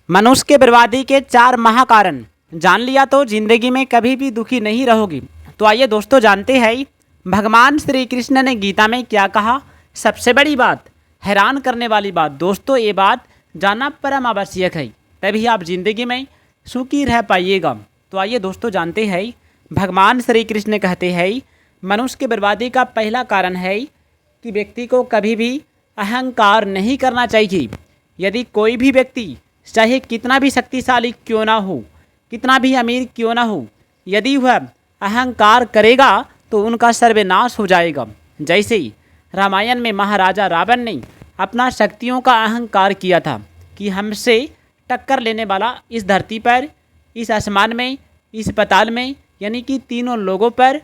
मनुष्य के बर्बादी के 4 महाकारण जान लिया तो जिंदगी में कभी भी दुखी नहीं रहोगी। तो आइए दोस्तों जानते हैं भगवान श्री कृष्ण ने गीता में क्या कहा। सबसे बड़ी बात, हैरान करने वाली बात दोस्तों, ये बात जानना परम आवश्यक है, तभी आप जिंदगी में सुखी रह पाइएगा। तो आइए दोस्तों जानते हैं भगवान श्री कृष्ण कहते हैं मनुष्य की बर्बादी का पहला कारण है कि व्यक्ति को कभी भी अहंकार नहीं करना चाहिए। यदि कोई भी व्यक्ति चाहे कितना भी शक्तिशाली क्यों ना हो, कितना भी अमीर क्यों ना हो, यदि वह अहंकार करेगा तो उनका सर्वनाश हो जाएगा। जैसे रामायण में महाराजा रावण ने अपना शक्तियों का अहंकार किया था कि हमसे टक्कर लेने वाला इस धरती पर, इस आसमान में, इस पाताल में, यानी कि तीनों लोगों पर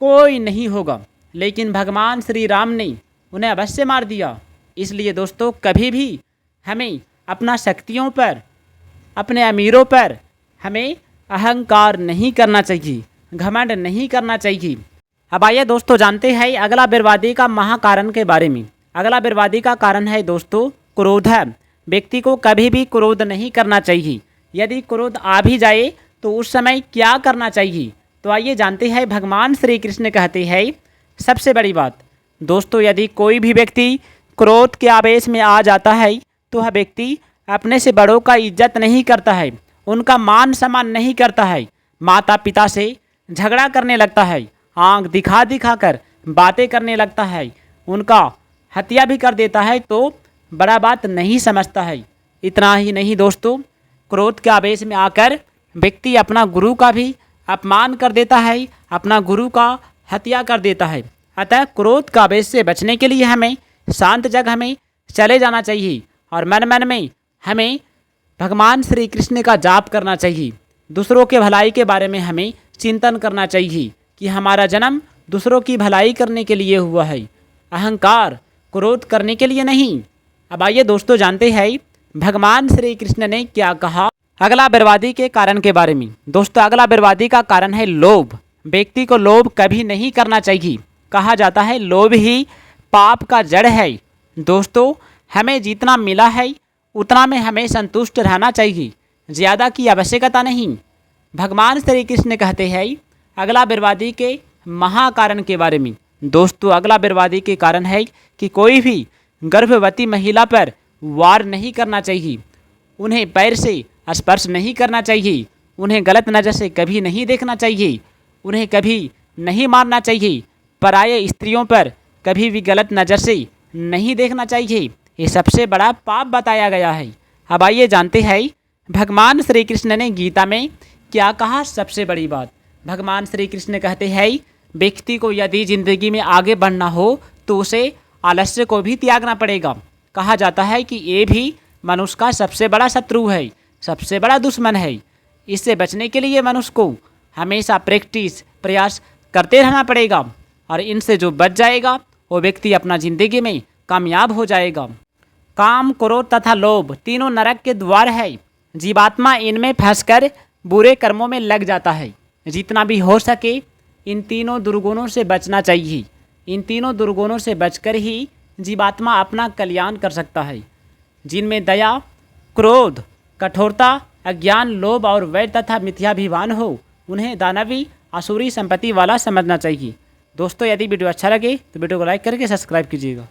कोई नहीं होगा। लेकिन भगवान श्री राम ने उन्हें अवश्य मार दिया। इसलिए दोस्तों कभी भी हमें अपना शक्तियों पर, अपने अमीरों पर हमें अहंकार नहीं करना चाहिए, घमंड नहीं करना चाहिए। अब आइए दोस्तों जानते हैं अगला बर्बादी का महाकारण के बारे में। अगला बर्बादी का कारण है दोस्तों क्रोध है। व्यक्ति को कभी भी क्रोध नहीं करना चाहिए। यदि क्रोध आ भी जाए तो उस समय क्या करना चाहिए, तो आइए जानते हैं। भगवान श्री कृष्ण कहते हैं सबसे बड़ी बात दोस्तों, यदि कोई भी व्यक्ति क्रोध के आवेश में आ जाता है तो वह व्यक्ति अपने से बड़ों का इज्जत नहीं करता है, उनका मान सम्मान नहीं करता है, माता पिता से झगड़ा करने लगता है, आंख दिखा दिखा कर बातें करने लगता है, उनका हत्या भी कर देता है तो बड़ा बात नहीं समझता है। इतना ही नहीं दोस्तों, क्रोध के आवेश में आकर व्यक्ति अपना गुरु का भी अपमान कर देता है, अपना गुरु का हत्या कर देता है। अतः क्रोध का आवेश से बचने के लिए हमें शांत जगह में चले जाना चाहिए और मन मन में हमें भगवान श्री कृष्ण का जाप करना चाहिए। दूसरों के भलाई के बारे में हमें चिंतन करना चाहिए कि हमारा जन्म दूसरों की भलाई करने के लिए हुआ है, अहंकार क्रोध करने के लिए नहीं। अब आइए दोस्तों जानते हैं भगवान श्री कृष्ण ने क्या कहा अगला बर्बादी के कारण के बारे में। दोस्तों अगला बर्बादी का कारण है लोभ। व्यक्ति को लोभ कभी नहीं करना चाहिए। कहा जाता है लोभ ही पाप का जड़ है। दोस्तों हमें जितना मिला है उतना में हमें संतुष्ट रहना चाहिए, ज़्यादा की आवश्यकता नहीं। भगवान श्री कृष्ण कहते हैं अगला बर्बादी के महाकारण के बारे में। दोस्तों अगला बर्बादी के कारण है कि कोई भी गर्भवती महिला पर वार नहीं करना चाहिए, उन्हें पैर से स्पर्श नहीं करना चाहिए, उन्हें गलत नज़र से कभी नहीं देखना चाहिए, उन्हें कभी नहीं मारना चाहिए, पराये स्त्रियों पर कभी भी गलत नज़र से नहीं देखना चाहिए। ये सबसे बड़ा पाप बताया गया है। अब आइए जानते हैं भगवान श्री कृष्ण ने गीता में क्या कहा। सबसे बड़ी बात, भगवान श्री कृष्ण कहते हैं व्यक्ति को यदि जिंदगी में आगे बढ़ना हो तो उसे आलस्य को भी त्यागना पड़ेगा। कहा जाता है कि ये भी मनुष्य का सबसे बड़ा शत्रु है, सबसे बड़ा दुश्मन है। इससे बचने के लिए मनुष्य को हमेशा प्रयास करते रहना पड़ेगा और इनसे जो बच जाएगा वो व्यक्ति अपना ज़िंदगी में कामयाब हो जाएगा। काम, क्रोध तथा लोभ तीनों नरक के द्वार है। जीवात्मा इनमें फंसकर बुरे कर्मों में लग जाता है। जितना भी हो सके इन तीनों दुर्गुणों से बचना चाहिए। इन तीनों दुर्गुणों से बचकर ही जीवात्मा अपना कल्याण कर सकता है, जिनमें दया, क्रोध, कठोरता, अज्ञान, लोभ और वैर तथा मिथ्याभिमान हो, उन्हें दानवी आसुरी संपत्ति वाला समझना चाहिए। दोस्तों यदि वीडियो अच्छा लगे तो वीडियो को लाइक करके सब्सक्राइब कीजिएगा।